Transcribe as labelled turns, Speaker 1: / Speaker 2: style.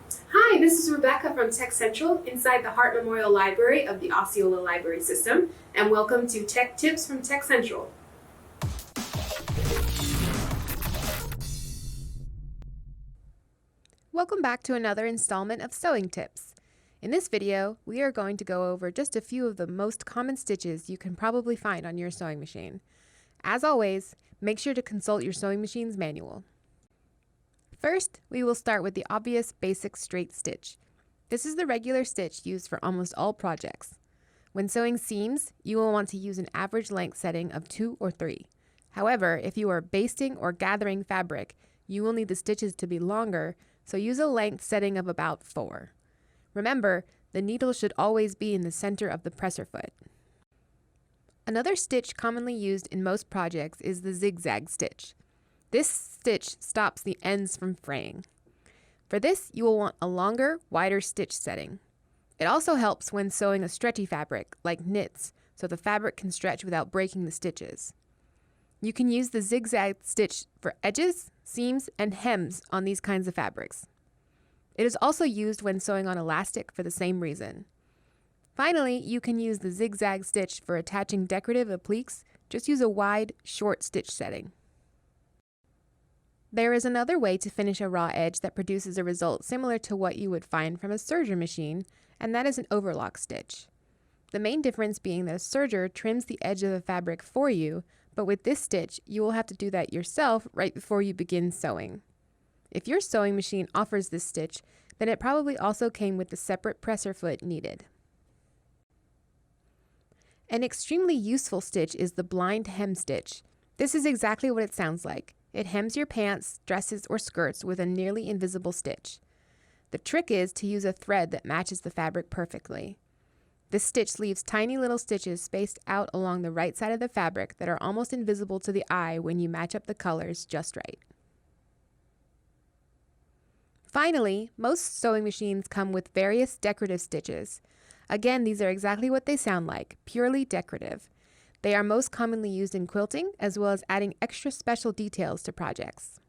Speaker 1: Hi, this is Rebecca from TechCentral inside the Hart Memorial Library of the Osceola Library System, and welcome to Tech Tips from TechCentral.
Speaker 2: Welcome back to another installment of Sewing Tips. In this video, we are going to go over just a few of the most common stitches you can probably find on your sewing machine. As always, make sure to consult your sewing machine's manual. First, we will start with the obvious basic straight stitch. This is the regular stitch used for almost all projects. When sewing seams, you will want to use an average length setting of 2 or 3. However, if you are basting or gathering fabric, you will need the stitches to be longer, so use a length setting of about 4. Remember, the needle should always be in the center of the presser foot. Another stitch commonly used in most projects is the zigzag stitch. This stitch stops the ends from fraying. For this, you will want a longer, wider stitch setting. It also helps when sewing a stretchy fabric, like knits, so the fabric can stretch without breaking the stitches. You can use the zigzag stitch for edges, seams, and hems on these kinds of fabrics. It is also used when sewing on elastic for the same reason. Finally, you can use the zigzag stitch for attaching decorative appliques. Just use a wide, short stitch setting. There is another way to finish a raw edge that produces a result similar to what you would find from a serger machine, and that is an overlock stitch. The main difference being that a serger trims the edge of the fabric for you, but with this stitch, you will have to do that yourself right before you begin sewing. If your sewing machine offers this stitch, then it probably also came with the separate presser foot needed. An extremely useful stitch is the blind hem stitch. This is exactly what it sounds like. It hems your pants, dresses, or skirts with a nearly invisible stitch. The trick is to use a thread that matches the fabric perfectly. This stitch leaves tiny little stitches spaced out along the right side of the fabric that are almost invisible to the eye when you match up the colors just right. Finally, most sewing machines come with various decorative stitches. Again, these are exactly what they sound like, purely decorative. They are most commonly used in quilting, as well as adding extra special details to projects.